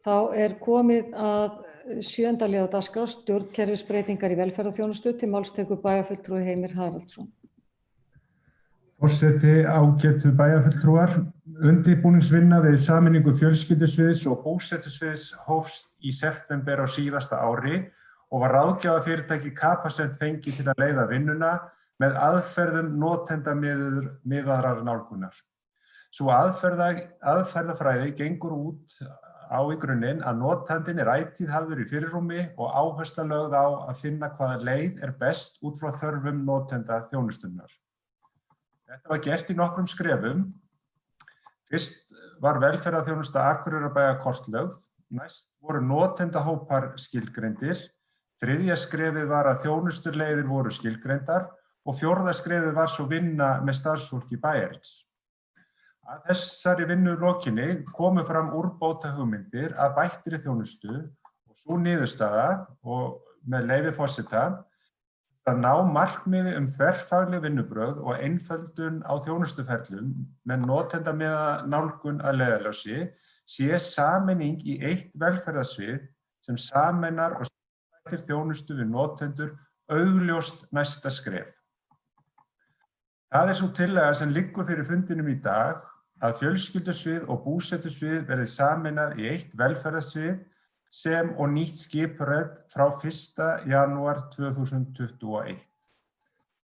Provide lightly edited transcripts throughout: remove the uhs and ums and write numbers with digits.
Þá komið að 7. lið á dagskrá, stjórnkerfisbreytingar í velferðarþjónustu. Til máls tekur bæjarfulltrúi Heimir Haraldsson. Forseti, ágætu bæjarfulltrúar. Undirbúningsvinna við sameiningu fjölskyldusviðs og búsetusviðs hófst í september á síðasta ári og var ráðgjafafyrirtæki Capacent fengið til að leiða vinnuna með aðferðum notendamiðaðrar nálgunar. Sú aðferðafræði gengur út á í grunninn að notandinn ætíð hafður í fyrirrúmi og áhersla lögð á að finna hvaða leið best út frá þörfum notenda þjónustunnar. Þetta var gert í nokkrum skrefum. Fyrst var velferðarþjónusta Akureyrarbæjar kortlögð, næst voru notendahópar skilgreindir, þriðja skrefið var að þjónustuleiðir voru skilgreindar og fjórða skrefið var svo vinna með starfsfólki bæjarins. Að þessari vinnu lokinni komu fram úrbótahugmyndir að bættri þjónustu og sú niðurstaða og með leyfi forseta að ná markmiði þverfagleg vinnubrögð og einföldun á þjónustuferlum með notendamiðaða nálgun að leiðarljósi sé sameining í eitt velferðarsvið sem sameinar og bættir þjónustu við notendur augljóst næsta skref. Það sú tillaga sem liggur fyrir fundinum í dag að fjölskyldusvið og búsetusvið verði sameinað í eitt velferðarsvið sem og nýtt skipurit frá 1. janúar 2021.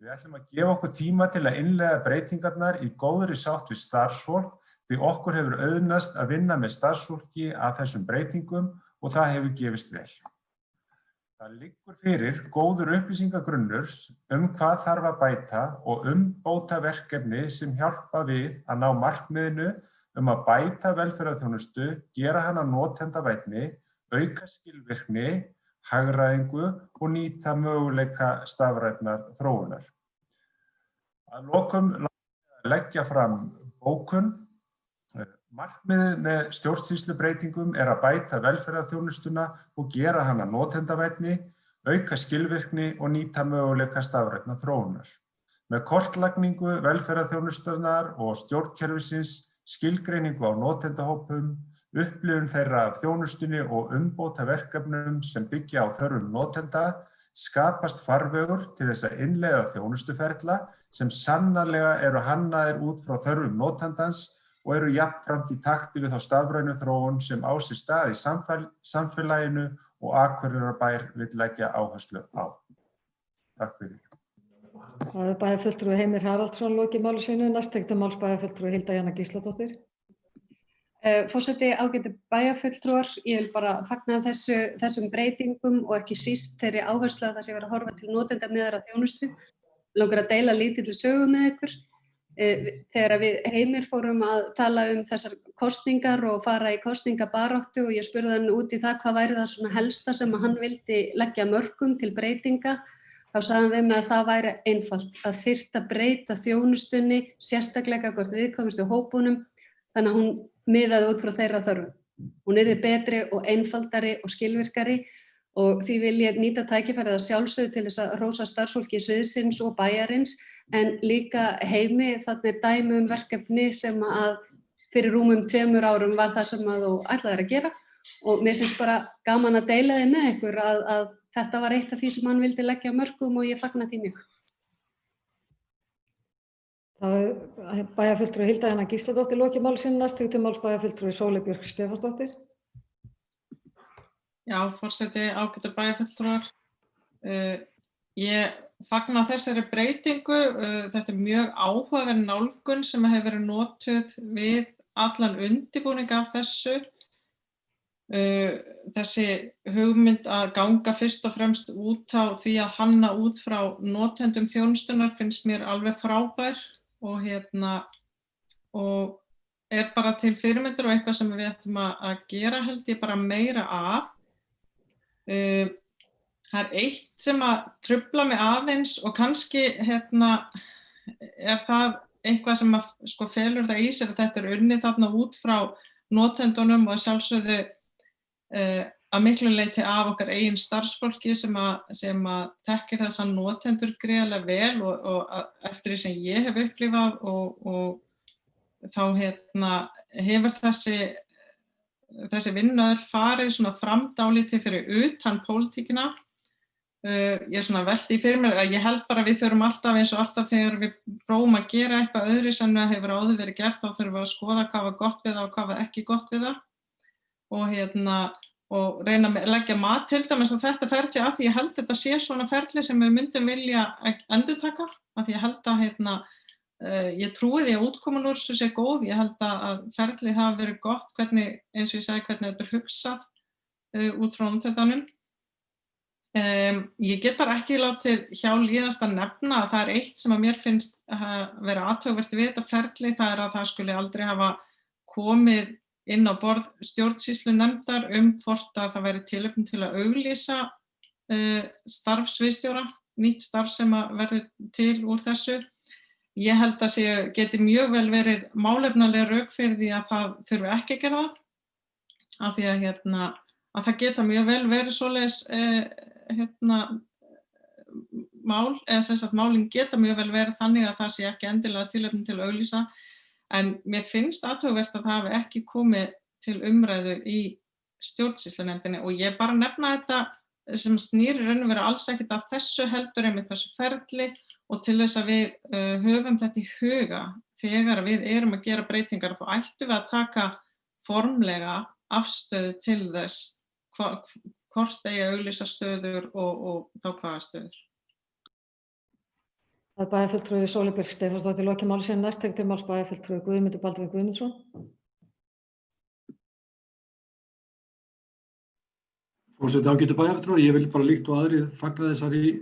Við ætlum að gefa okkur tíma til að innleiða breytingarnar í góðri sátt við starfsfólk því okkur hefur auðnast að vinna með starfsfólki að þessum breytingum og það hefur gefist vel. Það liggur fyrir góður upplýsingagrunnur hvað þarf að bæta og umbótaverkefni sem hjálpa við að ná markmiðinu að bæta velferðarþjónustu, gera hana notendavænni, auka skilvirkni, hagræðingu og nýta möguleika stafrænnar þróunar. Að lokum leggja fram bókun. Markmiðið með stjórnsýslubreytingum að bæta velferðarþjónustuna og gera hana notendavænni, auka skilvirkni og nýta möguleika stafrænnar þróunar. Með kortlagningu velferðarþjónustunnar og stjórnkerfisins, skilgreiningu á notendahópum, upplifun þeirra af þjónustunni og umbótaverkefnum sem byggja á þörfum notenda, skapast farvegur til þess að innleiða þjónustuferla sem sannarlega hannaðir út frá þörfum notandans og jafnframt í takti við þá stafrænu þróun sem á sér stað í samfélaginu og Akureyrarbær vill leggja áherslu á. Takk fyrir. Það bæjarfulltrúi Heimir Haraldsson lokið máli sínu. Næst tekur til máls bæjarfulltrúi Hilda Jana Gísladóttir. Forseti, ágætu bæjarfulltrúar, ég vil bara fagna þessum breytingum og ekki síst þeirri áherslu að það sé verið að horfa til notendamiðaðrar þjónustu. Mig langar að deila lítilli sögu með ykkur. Þegar við Heimir fórum að tala þessar kosningar og fara í kosningabaráttu og ég spurði hann út í það hvað væri það svona helsta sem hann vildi leggja mörkum til breytinga, þá sagði hann við mig að það væri einfalt, að þyrfti að breyta þjónustunni, sérstaklega gagnvart viðkvæmustu hópunum, þannig að hún miðaði út frá þeirra þörfum. Hún yrði betri og einfaldari og skilvirkari og því vil ég nýta tækifærið að sjálfsögðu til þess að hrósa starfsfólki sviðsins og bæjarins en líka Heimi, þarna dæmi verkefni sem að fyrir rúmum 2 árum var það sem að þú ætlaðir að gera og mér finnst bara gaman að deila því með ykkur að þetta var eitt af því sem hann vildi leggja mörkum og ég fagna því mjög. Það bæjarfulltrúi Hilda Jana Gísladóttir lokið máli sínu. Næst tekur til máls bæjarfulltrúi Sóley Björk Stefánsdóttir. Já, forseti, ágætu bæjarfulltrúar. Ég fagna þessari breytingu. Þetta mjög áhugaverð nálgun sem hefur verið notuð við allan undirbúning af þessu. Þessi hugmynd að ganga fyrst og fremst út á því að hanna út frá notendum þjónustunnar finnst mér alveg frábær og bara til fyrirmyndir og eitthvað sem við ættum að gera held ég bara meira af. Það eitt sem að trufla mig aðeins og kannski það eitthvað sem að felur það í sér að þetta unnið þarna út frá notendunum og sjálfsögðu að miklu leyti af okkar eigin starfsfólki sem að þekkir þessa notendur gríðarlega vel og eftir því sem ég hef upplifað og þá hefur þessi þessi vinna öll farið svona framdálítið fyrir utan pólitíkina. Ég svona velti fyrir mér að ég held bara að við þurfum alltaf eins og alltaf þegar við prófum að gera eitthvað öðru sem hefur áður verið gert, þá þurfum við að skoða hvað var gott við það og hvað var ekki gott við það og reyna að leggja mat til dæmis á þetta ferli af því ég held þetta sé svona ferli sem við myndum vilja endurtaka af því ég held að ég trúi því að útkoman úr þessu sé góð, ég held að ferlið hafi verið gott, hvernig, eins og ég segi, hvernig þetta er hugsað út frá notendanum. Ég get bara ekki látið hjá líðast að nefna að það er eitt sem að mér finnst vera athugavert við þetta ferli, það er að það skuli aldrei hafa komið inn á borð stjórnsýslunefndar hvort að það væri tilefni til að auglýsa starf sviðsstjóra, nýtt starf sem að verður til úr þessu. Ég held að geti mjög vel verið málefnaleg rök fyrir því að það þurfi ekki að gera það, af því að það geta mjög vel verið svoleiðis mál, eða sem sagt málin geta mjög vel verið þannig að það sé ekki endilega tilefni til að auglýsa, en mér finnst athugavert að það hafi ekki komið til umræðu í stjórnsýslunefndinni og ég bara nefna þetta sem snýr í raun og veru alls ekkert að þessu heldur einmitt þessu ferli og til þess að við höfum þetta í huga þegar við erum að gera breytingar þá ættum við að taka formlega afstöðu til þess hvort eigi að auglýsa stöður og þá hvaða stöður. Það er bæjarfulltrúi Sóley Björk Stefánsdóttir lokið máli síðan næst tekur til máls bæjarfulltrúi Guðmundur Baldvin Guðmundsson. Forseti ágætu bæjarfulltrúar, ég vil bara líkt og aðrir fagna þessari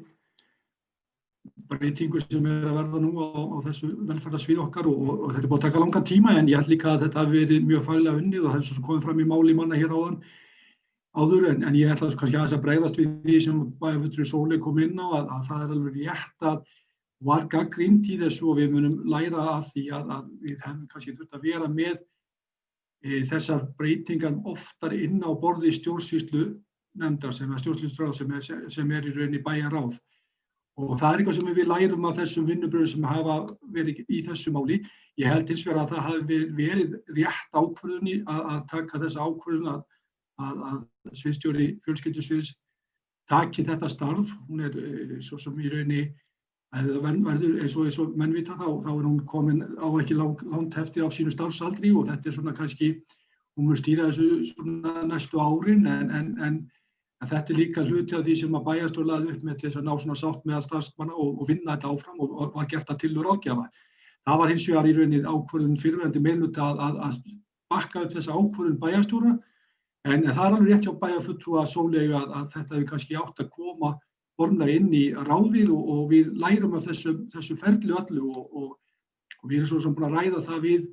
breytingu sem að verða nú á þessu velferðarsvið okkar og þetta er búið að taka langan tíma en ég held líka að þetta hafi verið mjög faglega unnið og það er svo komið fram í máli manna hér áður en ég ætla kannski aðeins að bregðast við því sem bæjarfulltrúi Sóley kom inn á að það er alveg rétt að var gagnrýnt í þessu og við munum læra af því að við hefum kannski þurft að vera með þessar breytingar oftar inn á borði stjórnsýslunefndar sem er í rauninni bæjarráð. Og það er eitthvað sem við lærum af þessum vinnubrögðum sem hafa verið í þessu máli. Ég held hins vegar að það hafi verið rétt ákvörðun að taka þessa ákvörðun að sviðsstjóri fjölskyldusviðs taki þetta starf. Hún er svo sem í rauninni verður eins og menn vita þá er hún komin á ekki langt eftir af sínu starfsaldri og þetta er svona kannski, hún mun stýra þessu svona næstu árin en þetta er líka hluti af því sem að bæjarstjórn lagði upp með til þess að ná svona sátt meðal starfsmanna og vinna þetta áfram og var gert að tillögu ráðgjafa. Það var hins vegar í rauninni ákvörðun fyrrverandi meirihluta að bakka upp þessa ákvörðun bæjarstjóra en það er alveg rétt hjá bæjarfulltrúa Sóley að þetta hefur kannski átt að koma formlega inn í ráðið og við lærum af þessu ferli öllu og við erum svo sem búin að ræða það við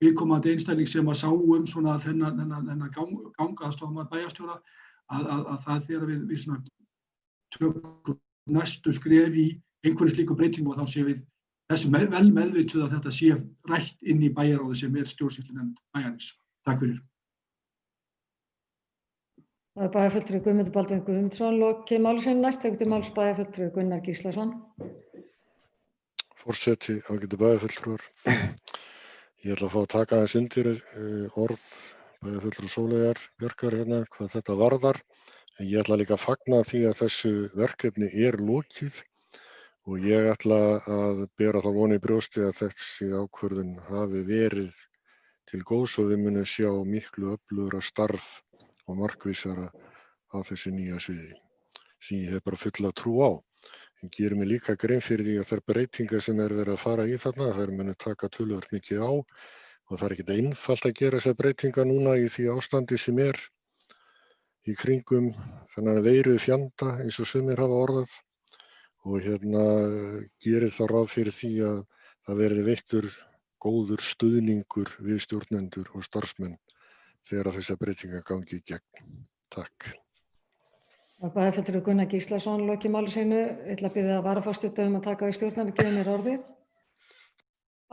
viðkomandi einstakling sem að sá svona þennan gangaðstofmann bæjarstjóra að það þegar við svona tökum næstu skref í einhverju slíku breytingu og þá séum við þessu vel meðvituð að þetta sé rætt inn í bæjarráði sem er stjórnsýslunefnd bæjarins. Takk fyrir. Það er bæjarfulltrúi Guðmundur Baldvin Guðmundsson lokið máli síðan næst tekur til máls bæjarfulltrúi Gunnar Gíslason. Forseti, ágætu bæjarfulltrúar. Ég ætla að fá að taka aðeins undir orð bæjarfulltrúa Sóleyjar Björkar hérna hvað þetta varðar. En ég ætla líka að fagna því að þessu verkefni er lokið og ég ætla að bera þá von í brjósti að þessi ákvörðun hafi verið til góðs og við munum sjá miklu öflugra starf og markvissara á þessu nýja sviði sem ég hef bara fulla trú á. En gerir mig líka grein fyrir því að þær breytingar sem er verið að fara í þarna, þær munu taka töluvert mikið á og það er ekkert einfalt að gera þessar breytingar núna í því ástandi sem er í kringum þennan veiru fjanda eins og sumir hafa orðað og gerir það ráð fyrir því að það verði veittur góður stuðningur við stjórnendur og starfsmenn þegar þessar breytingar gangi í gegn. Takk. Bæjarfulltrúi Gunnar Gíslason lokið máli sínu. Ég ætla að biðja varaforstjóra að taka í stjórnarmið og gefa mér orðið.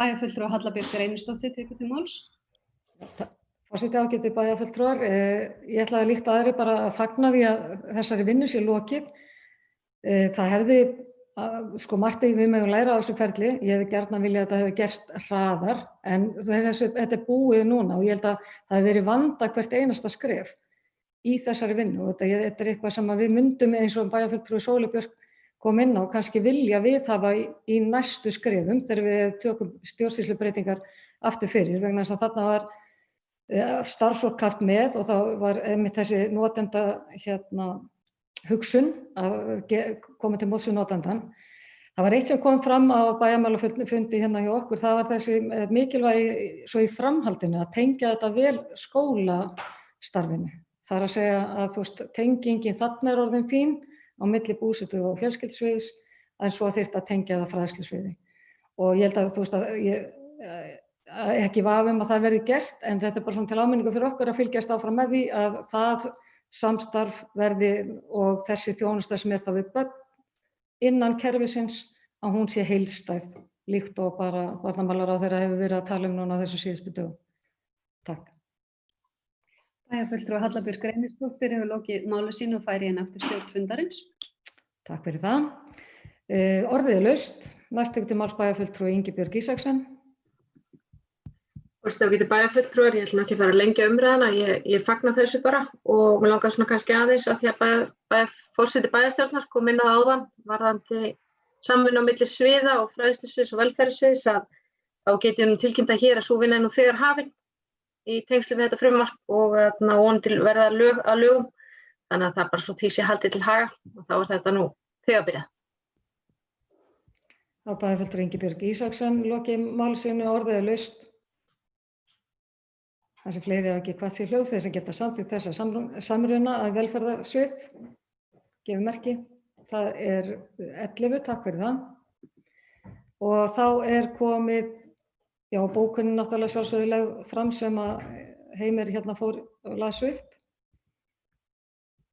Bæjarfulltrúi Halla Björk Reynisdóttir tekur til máls. Forseti ágætu bæjarfulltrúar, ég ætla að líkt aðri bara að fagna því að þessari vinnu sé lokið. Það hefði sko margt við megum læra á þessu ferli, ég hefði gjarnan viljað að þetta hefði gerst hraðar, en þetta búið núna og ég held að það hefði verið vanda hvert einasta skref í þessari vinnu og þetta eitthvað sem við myndum eins og bæjarfulltrúi Sóley Björk kom inn á og kannski vilja viðhafa í næstu skrefum þegar við tökum stjórnsýslubreytingar aftur fyrir, vegna þess að þarna var starfsfólk haft með og þá var einmitt þessi notenda hugsun að koma til móts við notandann. Það var eitt sem kom fram á bæjarmálafundi hjá okkur, það var þessi mikilvægi svo í framhaldinu að tengja þetta vel skólastarfinu. Það er að segja að tengingin þarna er orðin fín á milli búsetu og fjölskyldusviðs, en svo þyrfti að tengja það fræðslusviði. Og ég held að ekki vafa að það verði gert, en þetta er bara svona til áminningu fyrir okkur að fylgjast áfram með því að það samstarf verði og þessi þjónusta sem þá við börn innan kerfisins að hún sé heildstæð, líkt og bara barnamálaráðherra hefur verið að tala núna þessu síðustu dögum. Takk. Bæjarfulltrúi Halla Björk Reynisdóttir hefur lokið máli sínu og færi eftir stjórn fundarins. Takk fyrir það. Orðið er laust. Næst tekur til máls bæjarfulltrúi Ingibjörg Isaksen. Ágætu bæjarfulltrúar, ég ætla ekki að fara að lengja umræðuna, ég fagna þessu bara og mér langar svona kannski aðeins að því að forseti bæjarstjórnar kom inn á áðan varðandi samvinnu á milli sviða og fræðslusviðs og velferðarsviðs að þá get ég tilkynnt að hér að sú vinna nú þegar hafin í tengslum við þetta frumvarp og vonandi verða að lögum, þannig að það bara svo því sé haldið til haga og þá er þetta nú þegar byrjað. Þá bæjarfulltrúi Ingibjörg Isaksen lokið máli sínu, orðið er laust. Það sem fleiri hafa ekki hvað sér hljóð þeir sem geta samþykkt þessa samruna að velferðarsvið, gefur merki. Það er 11, takk fyrir það. Og þá er komið, bókunin náttúrulega sjálfsögðu lögð fram sem að Heimir fór og las upp.